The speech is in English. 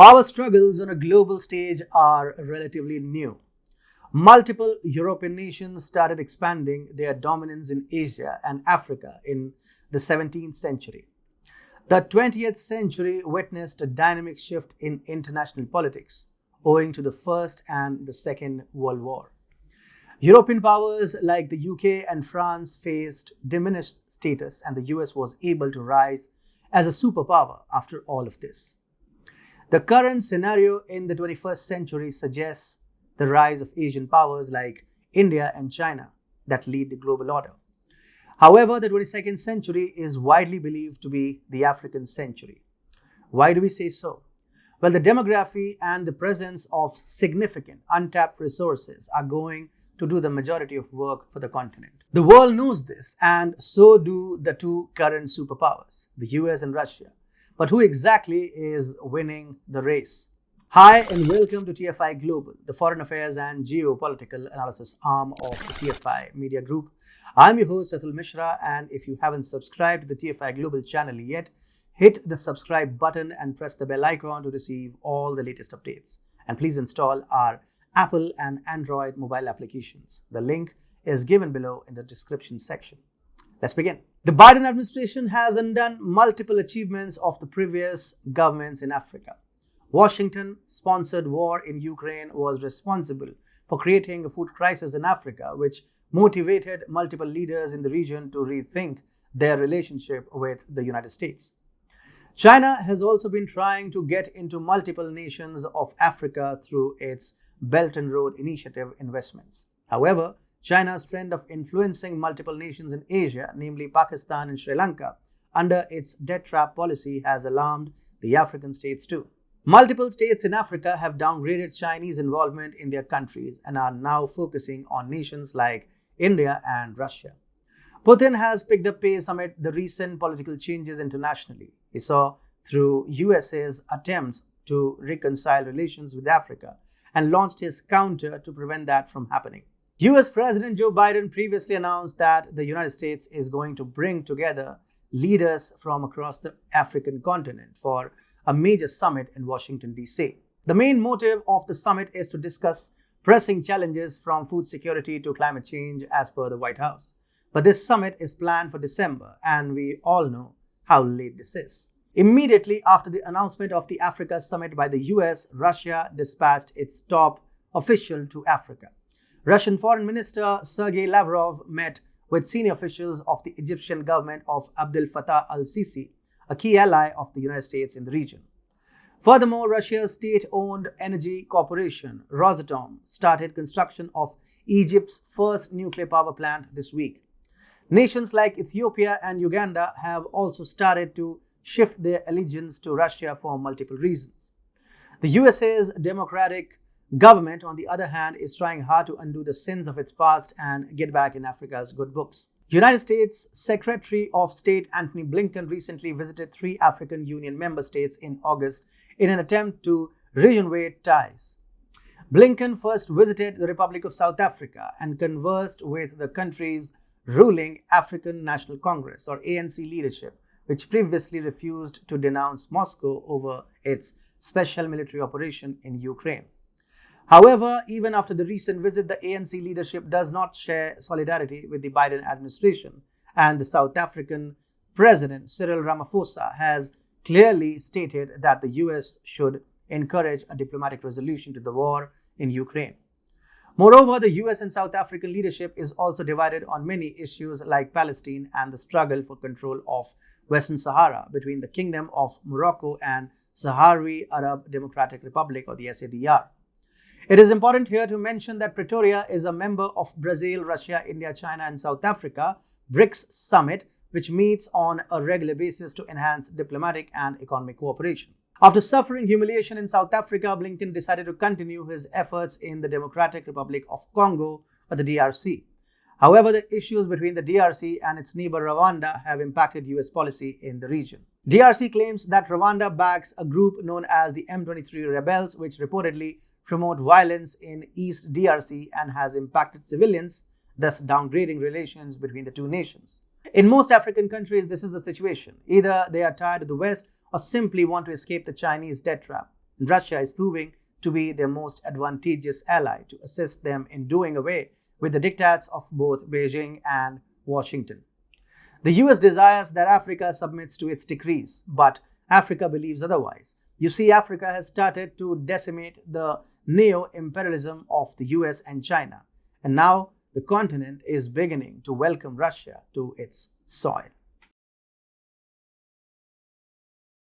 Power struggles on a global stage are relatively new. Multiple European nations started expanding their dominance in Asia and Africa in the 17th century. The 20th century witnessed a dynamic shift in international politics owing to the First and the Second World War. European powers like the UK and France faced diminished status, and the US was able to rise as a superpower after all of this. The current scenario in the 21st century suggests the rise of Asian powers like India and China that lead the global order. However, the 22nd century is widely believed to be the African century. Why do we say so? Well, the demography and the presence of significant untapped resources are going to do the majority of work for the continent. The world knows this, and so do the two current superpowers, the US and Russia. But who exactly is winning the race? Hi, and welcome to TFI Global, the foreign affairs and geopolitical analysis arm of the TFI Media Group. I'm your host, Atul Mishra, and if you haven't subscribed to the TFI Global channel yet, hit the subscribe button and press the bell icon to receive all the latest updates. And please install our Apple and Android mobile applications. The link is given below in the description section. Let's begin. The Biden administration has undone multiple achievements of the previous governments in Africa. Washington-sponsored war in Ukraine was responsible for creating a food crisis in Africa, which motivated multiple leaders in the region to rethink their relationship with the United States. China has also been trying to get into multiple nations of Africa through its Belt and Road Initiative investments. However, China's trend of influencing multiple nations in Asia, namely Pakistan and Sri Lanka, under its debt trap policy has alarmed the African states too. Multiple states in Africa have downgraded Chinese involvement in their countries and are now focusing on nations like India and Russia. Putin has picked up pace amid the recent political changes internationally. He saw through USA's attempts to reconcile relations with Africa and launched his counter to prevent that from happening. US President Joe Biden previously announced that the United States is going to bring together leaders from across the African continent for a major summit in Washington, D.C. The main motive of the summit is to discuss pressing challenges from food security to climate change as per the White House. But this summit is planned for December, and we all know how late this is. Immediately after the announcement of the Africa Summit by the US, Russia dispatched its top official to Africa. Russian Foreign Minister Sergei Lavrov met with senior officials of the Egyptian government of Abdel Fattah al-Sisi, a key ally of the United States in the region. Furthermore, Russia's state-owned energy corporation, Rosatom, started construction of Egypt's first nuclear power plant this week. Nations like Ethiopia and Uganda have also started to shift their allegiance to Russia for multiple reasons. The USA's Democratic government, on the other hand, is trying hard to undo the sins of its past and get back in Africa's good books. United States Secretary of State Antony Blinken recently visited 3 African Union member states in August in an attempt to rejuvenate ties. Blinken first visited the Republic of South Africa and conversed with the country's ruling African National Congress, or ANC leadership, which previously refused to denounce Moscow over its special military operation in Ukraine. However, even after the recent visit, the ANC leadership does not share solidarity with the Biden administration, and the South African President Cyril Ramaphosa has clearly stated that the US should encourage a diplomatic resolution to the war in Ukraine. Moreover, the US and South African leadership is also divided on many issues like Palestine and the struggle for control of Western Sahara between the Kingdom of Morocco and Sahrawi Arab Democratic Republic, or the SADR. It is important here to mention that Pretoria is a member of Brazil, Russia, India, China, and South Africa BRICS Summit, which meets on a regular basis to enhance diplomatic and economic cooperation. After suffering humiliation in South Africa, Blinken decided to continue his efforts in the Democratic Republic of Congo, or the DRC. However, the issues between the DRC and its neighbor Rwanda have impacted US policy in the region. DRC claims that Rwanda backs a group known as the M23 rebels, which reportedly promote violence in East DRC and has impacted civilians, thus downgrading relations between the two nations. In most African countries, this is the situation. Either they are tied to the West or simply want to escape the Chinese debt trap. and Russia is proving to be their most advantageous ally to assist them in doing away with the diktats of both Beijing and Washington. The US desires that Africa submits to its decrees, but Africa believes otherwise. You see, Africa has started to decimate the neo-imperialism of the US and China, and now the continent is beginning to welcome Russia to its soil.